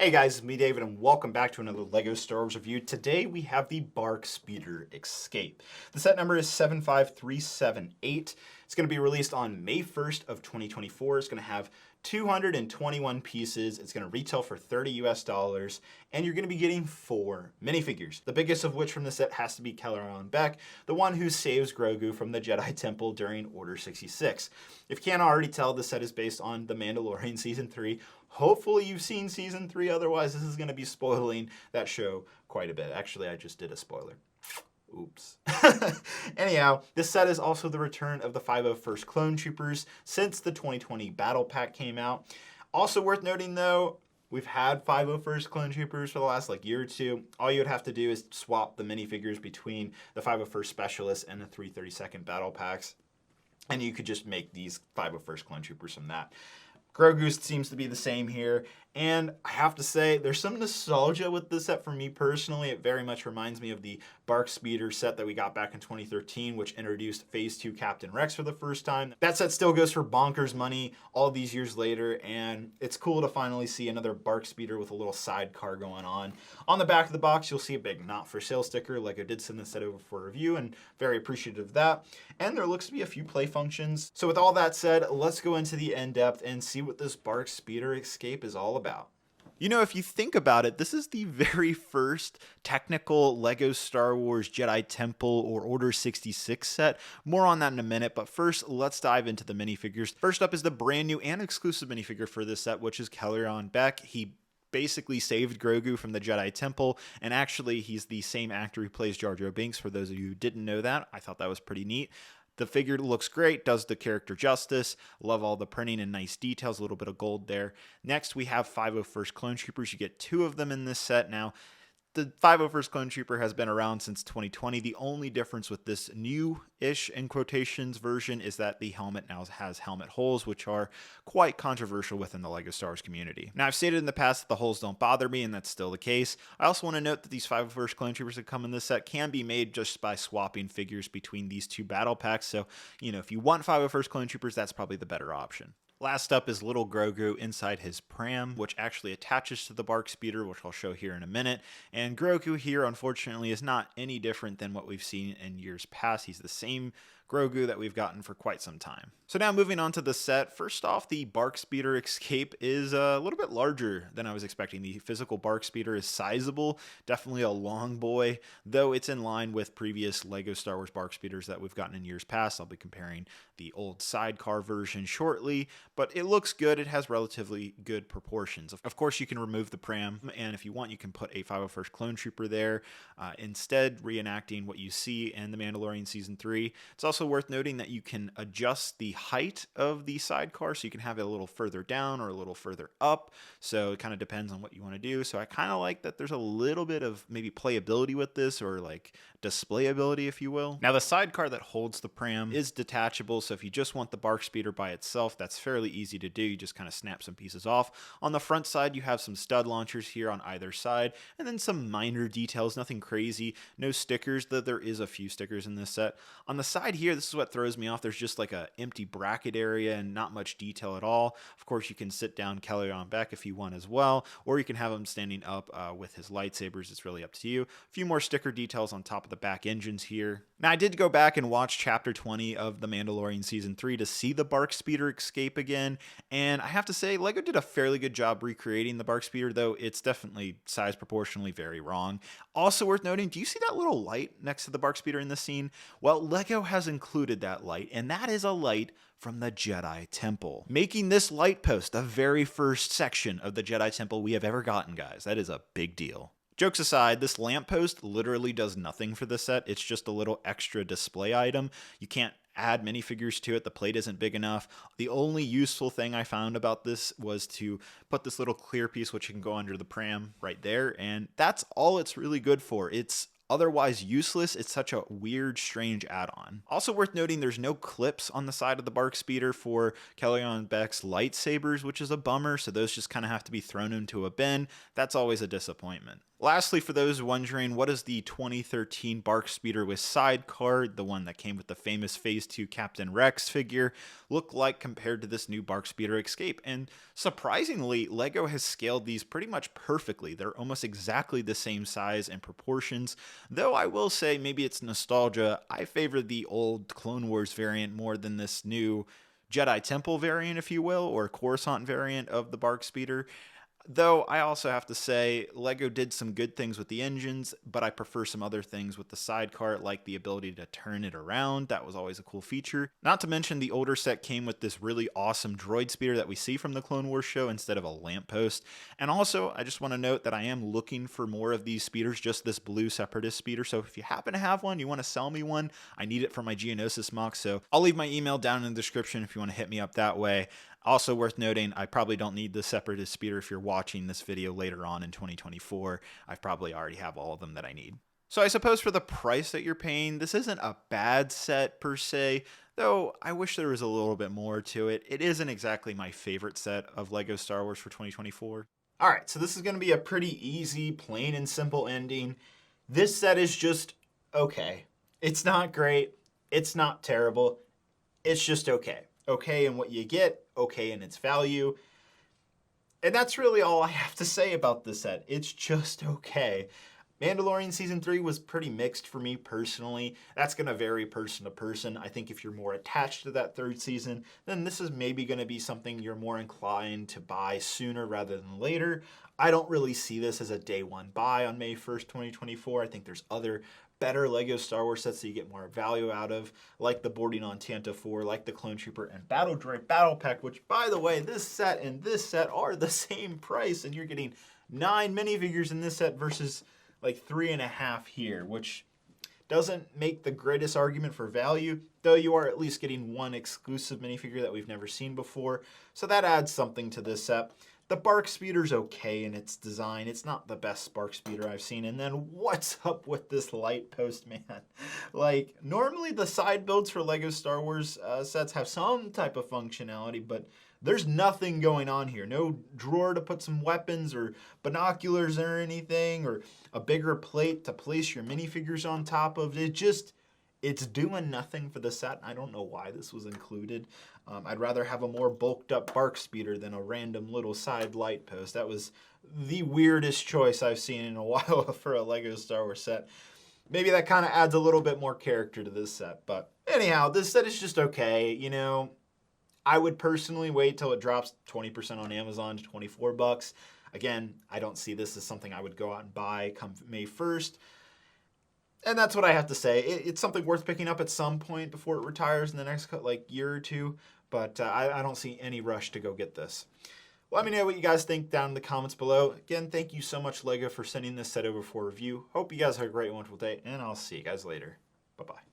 Hey guys, it's me David and welcome back to another LEGO Star Wars review. Today we have the BARC Speeder Escape. The set number is 75378. It's going to be released on May 1st of 2024. It's going to have 221 pieces. It's going to retail for $30 and you're going to be getting 4 minifigures. The biggest of which from the set has to be Kelleran Beck, the one who saves Grogu from the Jedi Temple during Order 66. If you can't already tell, the set is based on The Mandalorian Season 3. Hopefully you've seen Season 3, otherwise this is going to be spoiling that show quite a bit. Actually, I just did a spoiler. Oops. Anyhow, this set is also the return of the 501st Clone Troopers since the 2020 Battle Pack came out. Also worth noting though, we've had 501st Clone Troopers for the last year or two. All you would have to do is swap the minifigures between the 501st Specialists and the 332nd Battle Packs, and you could just make these 501st Clone Troopers from that. Grogu seems to be the same here, and I have to say, there's some nostalgia with this set for me personally. It very much reminds me of the BARC Speeder set that we got back in 2013, which introduced Phase 2 Captain Rex for the first time. That set still goes for bonkers money all these years later, and it's cool to finally see another BARC Speeder with a little sidecar going on. On the back of the box, you'll see a big not for sale sticker. LEGO did send this set over for review, and very appreciative of that. And there looks to be a few play functions. So with all that said, let's go into the in-depth and see what this BARC Speeder Escape is all about. You know, if you think about it, this is the very first technical LEGO Star Wars Jedi Temple or Order 66 set. More on that in a minute, but first, let's dive into the minifigures. First up is the brand new and exclusive minifigure for this set, which is Kelleran Beck. He basically saved Grogu from the Jedi Temple, and actually, he's the same actor who plays Jar Jar Binks. For those of you who didn't know that, I thought that was pretty neat. The figure looks great, does the character justice. Love all the printing and nice details, a little bit of gold there. Next, we have 501st Clone Troopers. You get 2 of them in this set. Now, the 501st Clone Trooper has been around since 2020. The only difference with this new-ish, in quotations, version is that the helmet now has helmet holes, which are quite controversial within the LEGO Star Wars community. Now, I've stated in the past that the holes don't bother me, and that's still the case. I also want to note that these 501st Clone Troopers that come in this set can be made just by swapping figures between these 2 battle packs. So, you know, if you want 501st Clone Troopers, that's probably the better option. Last up is little Grogu inside his pram, which actually attaches to the BARC Speeder, which I'll show here in a minute. And Grogu here, unfortunately, is not any different than what we've seen in years past. He's the same Grogu that we've gotten for quite some time. So now moving on to the set. First off, the BARC Speeder Escape is a little bit larger than I was expecting. The physical BARC Speeder is sizable, definitely a long boy, though it's in line with previous LEGO Star Wars BARC Speeders that we've gotten in years past. I'll be comparing the old sidecar version shortly, but it looks good. It has relatively good proportions. Of course, you can remove the pram, and if you want, you can put a 501st Clone Trooper there, instead reenacting what you see in The Mandalorian Season 3. It's also worth noting that you can adjust the height of the sidecar, so you can have it a little further down or a little further up, so it kind of depends on what you want to do. So I kind of like that there's a little bit of maybe playability with this, or like displayability, if you will. Now, the sidecar that holds the pram is detachable, so if you just want the BARC Speeder by itself, that's fairly easy to do. You just kind of snap some pieces off. On the front side, you have some stud launchers here on either side, and then some minor details, nothing crazy. No stickers, though there is a few stickers in this set. On the side here, this is what throws me off. There's just like a empty bracket area and not much detail at all. Of course, you can sit down Kelleran Beck if you want as well, or you can have him standing up with his lightsabers. It's really up to you. A few more sticker details on top of the back engines here. Now, I did go back and watch Chapter 20 of The Mandalorian Season 3 to see the BARC Speeder Escape again, and I have to say, LEGO did a fairly good job recreating the BARC Speeder, though it's definitely size proportionally very wrong. Also worth noting, do you see that little light next to the BARC Speeder in this scene? Well, LEGO has included that light, and that is a light from the Jedi Temple, making this light post the very first section of the Jedi Temple we have ever gotten, guys. That is a big deal. Jokes aside, this lamppost literally does nothing for the set. It's just a little extra display item. You can't add minifigures to it. The plate isn't big enough. The only useful thing I found about this was to put this little clear piece, which can go under the pram right there, and that's all it's really good for. It's otherwise useless, it's such a weird, strange add-on. Also worth noting, there's no clips on the side of the BARC speeder for Kellyanne Beck's lightsabers, which is a bummer, so those just kind of have to be thrown into a bin. That's always a disappointment. Lastly, for those wondering, what is the 2013 BARC speeder with sidecar, the one that came with the famous Phase 2 Captain Rex figure, look like compared to this new BARC speeder Escape? And surprisingly, LEGO has scaled these pretty much perfectly. They're almost exactly the same size and proportions, though I will say maybe it's nostalgia. I favor the old Clone Wars variant more than this new Jedi Temple variant, if you will, or Coruscant variant of the BARC speeder. Though I also have to say, LEGO did some good things with the engines, but I prefer some other things with the sidecar, like the ability to turn it around. That was always a cool feature. Not to mention the older set came with this really awesome droid speeder that we see from the Clone Wars show instead of a lamppost. And also, I just want to note that I am looking for more of these speeders, just this blue Separatist speeder. So if you happen to have one, you want to sell me one, I need it for my Geonosis mock. So I'll leave my email down in the description if you want to hit me up that way. Also worth noting, I probably don't need the Separatist speeder if you're watching this video later on in 2024. I probably already have all of them that I need. So I suppose for the price that you're paying, this isn't a bad set per se, though I wish there was a little bit more to it. It isn't exactly my favorite set of LEGO Star Wars for 2024. All right, so this is going to be a pretty easy, plain and simple ending. This set is just okay. It's not great. It's not terrible. It's just okay. Okay in what you get, okay in its value. And that's really all I have to say about this set. It's just okay. Mandalorian Season 3 was pretty mixed for me personally. That's going to vary person to person. I think if you're more attached to that third season, then this is maybe going to be something you're more inclined to buy sooner rather than later. I don't really see this as a day one buy on May 1st, 2024. I think there's other better LEGO Star Wars sets that you get more value out of, like the Boarding on Tantive 4, like the Clone Trooper and Battle Droid Battle Pack, which, by the way, this set and this set are the same price, and you're getting 9 minifigures in this set versus like 3.5 here, which doesn't make the greatest argument for value, though you are at least getting one exclusive minifigure that we've never seen before, so that adds something to this set. The BARC speeder's okay in its design. It's not the best BARC speeder I've seen. And then what's up with this light post, man? Like, normally the side builds for LEGO Star Wars sets have some type of functionality, but there's nothing going on here. No drawer to put some weapons or binoculars or anything, or a bigger plate to place your minifigures on top of. It's doing nothing for the set. I don't know why this was included. I'd rather have a more bulked up BARC speeder than a random little side light post. That was the weirdest choice I've seen in a while for a LEGO Star Wars set. Maybe that kind of adds a little bit more character to this set. But anyhow, this set is just okay. You know, I would personally wait till it drops 20% on Amazon to 24 bucks. Again, I don't see this as something I would go out and buy come May 1st. And that's what I have to say. It's something worth picking up at some point before it retires in the next year or two, but I don't see any rush to go get this. Let me know what you guys think down in the comments below. Again, thank you so much, LEGO, for sending this set over for review. Hope you guys have a great, wonderful day, and I'll see you guys later. Bye-bye.